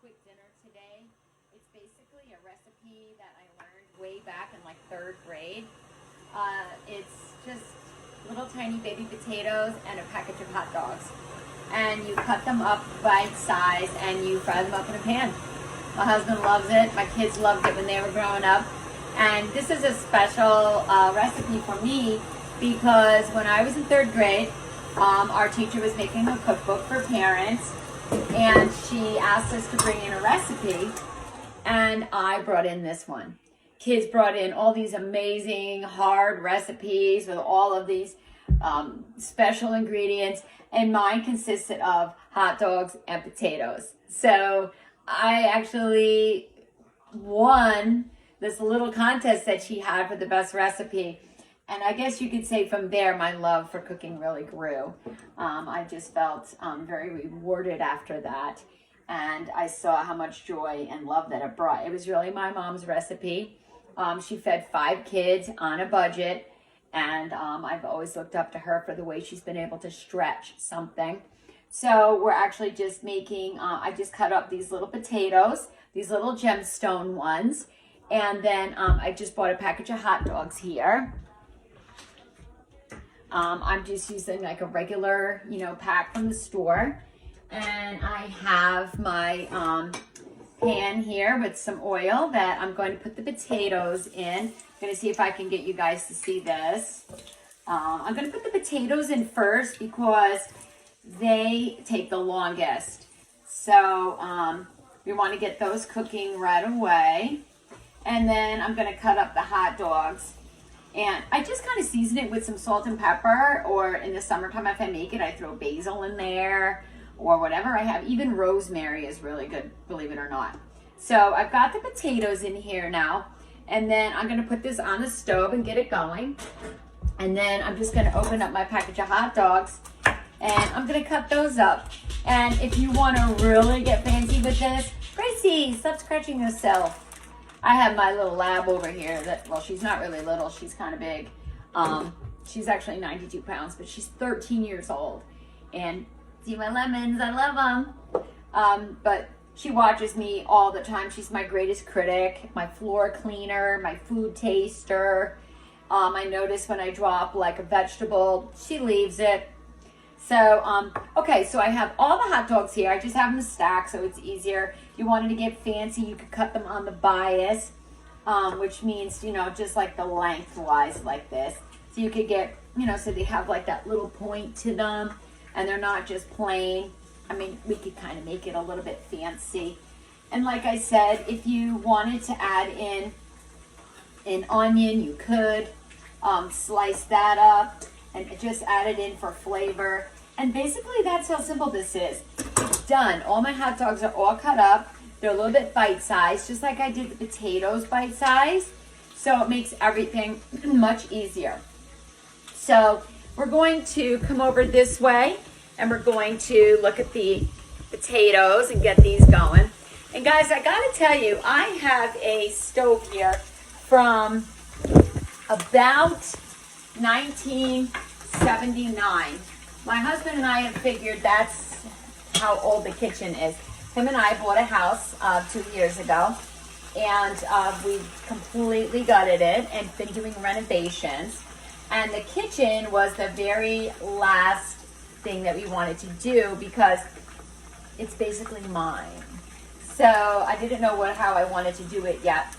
quick dinner today. It's basically a recipe that I learned way back in like 3rd grade. It's just little tiny baby potatoes and a package of hot dogs. And you cut them up bite size and you fry them up in a pan. My husband loves it. My kids loved it when they were growing up. And this is a special recipe for me because when I was in 3rd grade, our teacher was making a cookbook for parents, and she asked us to bring in a recipe, and I brought in this one. Kids brought in all these amazing hard recipes with all of these special ingredients, and mine consisted of hot dogs and potatoes. So I actually won this little contest that she had for the best recipe. And I guess you could say from there, my love for cooking really grew. I just felt very rewarded after that. And I saw how much joy and love that it brought. It was really my mom's recipe. She fed 5 kids on a budget. And I've always looked up to her for the way she's been able to stretch something. So we're actually just making, I just cut up these little potatoes, these little gemstone ones. And then I just bought a package of hot dogs here. I'm just using like a regular, pack from the store. And I have my pan here with some oil that I'm going to put the potatoes in. I'm going to see if I can get you guys to see this. I'm going to put the potatoes in first because they take the longest. So we want to get those cooking right away. And then I'm going to cut up the hot dogs. And I just kind of season it with some salt and pepper, or in the summertime if I make it, I throw basil in there or whatever I have. Even rosemary is really good, believe it or not. So I've got the potatoes in here now, and then I'm going to put this on the stove and get it going. And then I'm just going to open up my package of hot dogs, and I'm going to cut those up. And if you want to really get fancy with this, Gracie, stop scratching yourself. I have my little lab over here that, well, she's not really little. She's kind of big. She's actually 92 pounds, but she's 13 years old. And see my lemons, I love them. But she watches me all the time. She's my greatest critic, my floor cleaner, my food taster. I notice when I drop like a vegetable, she leaves it. So, okay, so I have all the hot dogs here. I just have them stacked so it's easier. If you wanted to get fancy, you could cut them on the bias, which means, just like the lengthwise like this. So you could get, so they have like that little point to them and they're not just plain. I mean, we could kind of make it a little bit fancy. And like I said, if you wanted to add in an onion, you could slice that up and just add it in for flavor. And basically that's how simple this is. It's done. All my hot dogs are all cut up. They're a little bit bite-sized, just like I did the potatoes bite-sized. So it makes everything much easier. So we're going to come over this way and we're going to look at the potatoes and get these going. And guys, I gotta tell you, I have a stove here from about 1979. My husband and I have figured that's how old the kitchen is. Him and I bought a house 2 years ago, and we completely gutted it and been doing renovations. And the kitchen was the very last thing that we wanted to do because it's basically mine. So I didn't know how I wanted to do it yet.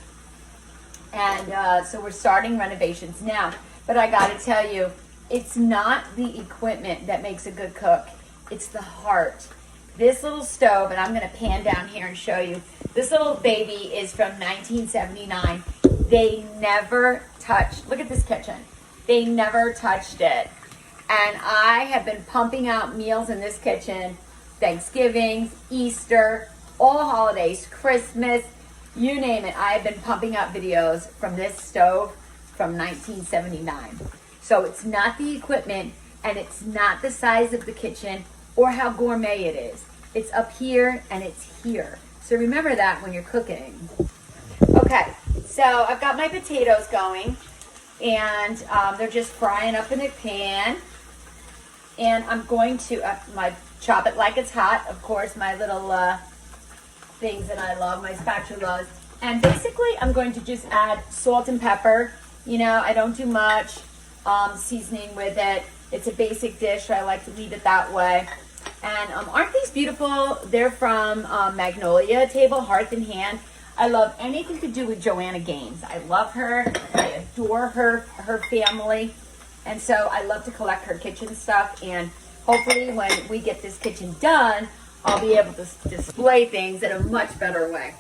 And so we're starting renovations now. But I gotta tell you, it's not the equipment that makes a good cook. It's the heart. This little stove, and I'm gonna pan down here and show you. This little baby is from 1979. They never touched, look at this kitchen. They never touched it. And I have been pumping out meals in this kitchen, Thanksgivings, Easter, all holidays, Christmas, you name it. I have been pumping out videos from this stove from 1979. So it's not the equipment and it's not the size of the kitchen or how gourmet it is. It's up here and it's here. So remember that when you're cooking. Okay, so I've got my potatoes going and they're just frying up in a pan. And I'm going to chop it like it's hot. Of course, my little things that I love, my spatulas. And basically, I'm going to just add salt and pepper. You know, I don't do much seasoning with it. It's a basic dish. I like to leave it that way. And aren't these beautiful? They're from Magnolia Table, Hearth and Hand. I love anything to do with Joanna Gaines. I love her. I adore her family. And so I love to collect her kitchen stuff. And hopefully when we get this kitchen done, I'll be able to display things in a much better way.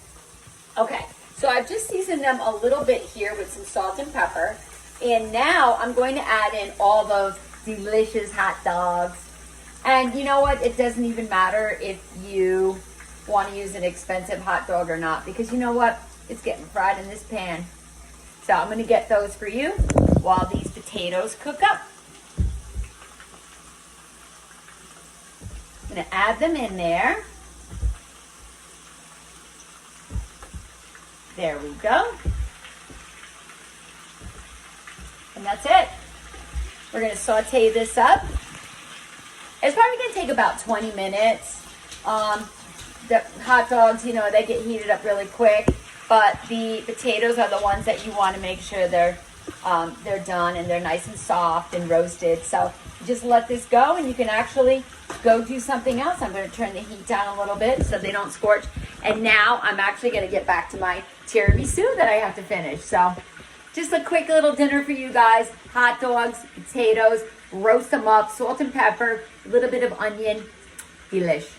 Okay, so I've just seasoned them a little bit here with some salt and pepper. And now I'm going to add in all those delicious hot dogs. And you know what? It doesn't even matter if you want to use an expensive hot dog or not, because you know what? It's getting fried in this pan. So I'm going to get those for you while these potatoes cook up. I'm going to add them in there. There we go. And that's it. We're going to saute this up. It's probably going to take about 20 minutes. The hot dogs, you know, they get heated up really quick, but the potatoes are the ones that you want to make sure they're done and they're nice and soft and roasted. So just let this go and you can actually go do something else. I'm going to turn the heat down a little bit so they don't scorch. And now I'm actually going to get back to my tiramisu that I have to finish. So just a quick little dinner for you guys. Hot dogs, potatoes, roast them up, salt and pepper, a little bit of onion. Delish.